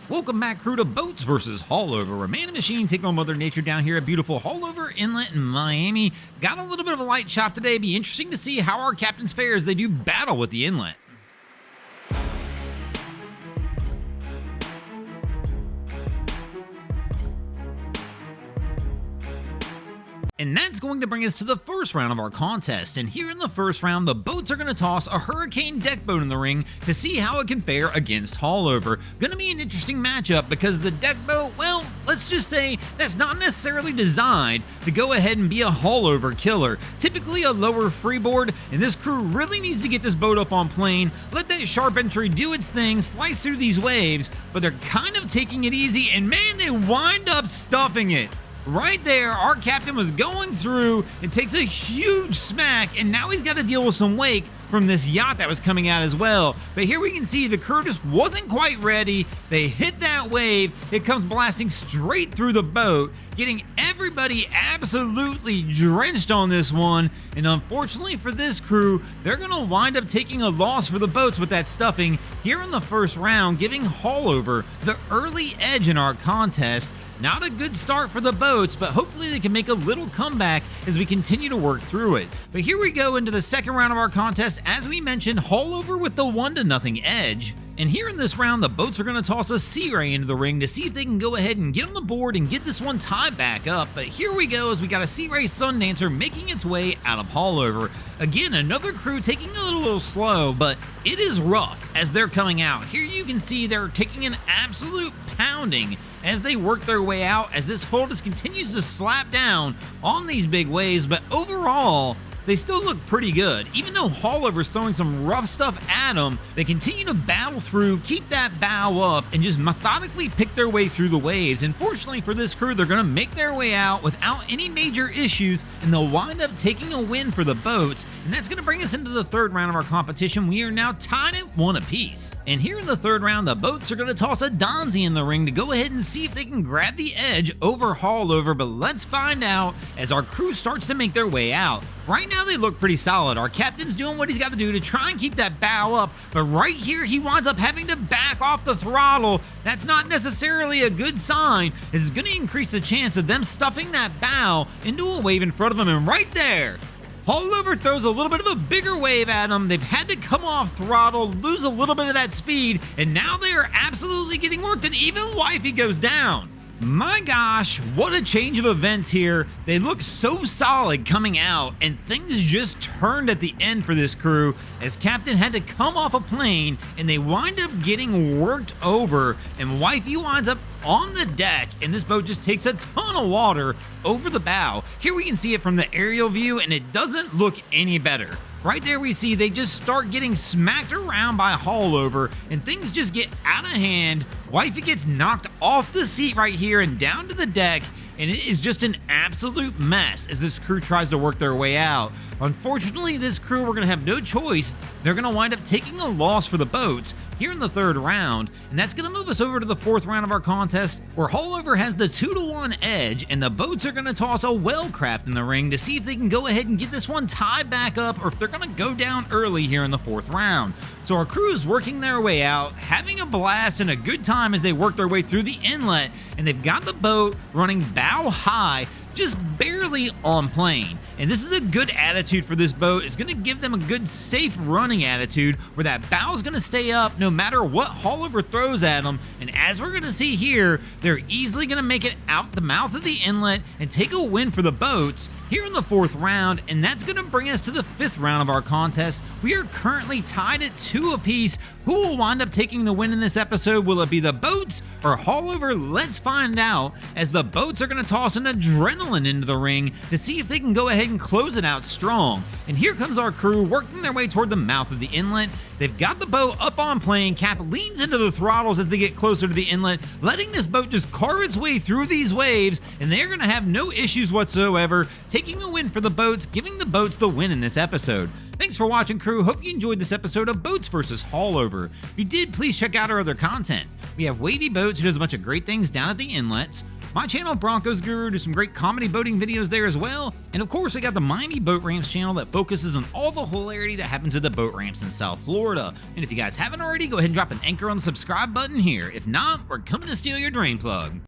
Welcome back, crew, to Boats vs. Haulover, where man and machine take on Mother Nature down here at beautiful Haulover Inlet in Miami. Got a little bit of a light shop today. Be interesting to see how our captains fare as they do battle with the inlet. And that's going to bring us to the first round of our contest. And here in the first round, the boats are going to toss a Hurricane deck boat in the ring to see how it can fare against Haulover. Going to be an interesting matchup because the deck boat, well, let's just say that's not necessarily designed to go ahead and be a Haulover killer. Typically a lower freeboard, and this crew really needs to get this boat up on plane, let that sharp entry do its thing, slice through these waves, but they're kind of taking it easy, and man, they wind up stuffing it. Right there, our captain was going through and takes a huge smack, and now he's got to deal with some wake from this yacht that was coming out as well. But here we can see the crew just wasn't quite ready. They hit that wave. It comes blasting straight through the boat, getting everybody absolutely drenched on this one. And unfortunately for this crew, they're going to wind up taking a loss for the boats with that stuffing here in the first round, giving Haulover the early edge in our contest. Not a good start for the boats, but hopefully they can make a little comeback as we continue to work through it. But here we go into the second round of our contest. As we mentioned, Haulover with the 1-0 edge. And here in this round, the boats are going to toss a Sea Ray into the ring to see if they can go ahead and get on the board and get this one tied back up. But here we go as we got a Sea Ray Sundancer making its way out of Haulover. Again, another crew taking it a little slow, but it is rough as they're coming out. Here you can see they're taking an absolute pounding as they work their way out, as this hull just continues to slap down on these big waves. But overall, they still look pretty good. Even though Haulover's throwing some rough stuff at them, they continue to battle through, keep that bow up, and just methodically pick their way through the waves. And fortunately for this crew, they're going to make their way out without any major issues, and they'll wind up taking a win for the boats. And that's going to bring us into the third round of our competition. We are now tied at 1 apiece. And here in the third round, the boats are going to toss a Donzi in the ring to go ahead and see if they can grab the edge over Haulover. But let's find out as our crew starts to make their way out. Right now, they look pretty solid. Our captain's doing what he's got to do to try and keep that bow up, but right here, he winds up having to back off the throttle. That's not necessarily a good sign. This is going to increase the chance of them stuffing that bow into a wave in front of them, and right there, Haulover throws a little bit of a bigger wave at them. They've had to come off throttle, lose a little bit of that speed, and now they are absolutely getting worked, and even Wifey goes down. My gosh, what a change of events here. They look so solid coming out, and things just turned at the end for this crew as Captain had to come off a plane and they wind up getting worked over, and Wifey winds up on the deck, and this boat just takes a ton of water over the bow. Here we can see it from the aerial view, and it doesn't look any better. Right there we see they just start getting smacked around by Haulover, and things just get out of hand. Wifey gets knocked off the seat right here and down to the deck, and it is just an absolute mess as this crew tries to work their way out. Unfortunately, this crew were going to have no choice. They're going to wind up taking a loss for the boats here in the third round, and that's going to move us over to the fourth round of our contest, where Haulover has the 2-1 edge, and the boats are going to toss a Wellcraft in the ring to see if they can go ahead and get this one tied back up, or if they're going to go down early here in the fourth round. So our crew is working their way out, having a blast and a good time as they work their way through the inlet, and they've got the boat running bow high, just barely on plane. And this is a good attitude for this boat. It's going to give them a good safe running attitude where that bow is going to stay up no matter what Haulover throws at them. And as we're going to see here, they're easily going to make it out the mouth of the inlet and take a win for the boats here in the fourth round. And that's going to bring us to the fifth round of our contest. We are currently tied at 2 apiece. Who will wind up taking the win in this episode? Will it be the boats or Haulover? Let's find out as the boats are going to toss an Adrenaline into the ring to see if they can go ahead and close it out strong. And here comes our crew working their way toward the mouth of the inlet. They've got the boat up on plane. Cap leans into the throttles as they get closer to the inlet, letting this boat just carve its way through these waves, and they're going to have no issues whatsoever, taking a win for the boats, giving the boats the win in this episode. Thanks for watching, crew. Hope you enjoyed this episode of Boats vs. Haulover. If you did, please check out our other content. We have Wavy Boats, who does a bunch of great things down at the inlets. My channel, Broncos Guru, do some great comedy boating videos there as well. And of course, we got the Miami Boat Ramps channel that focuses on all the hilarity that happens at the boat ramps in South Florida. And if you guys haven't already, go ahead and drop an anchor on the subscribe button here. If not, we're coming to steal your drain plug.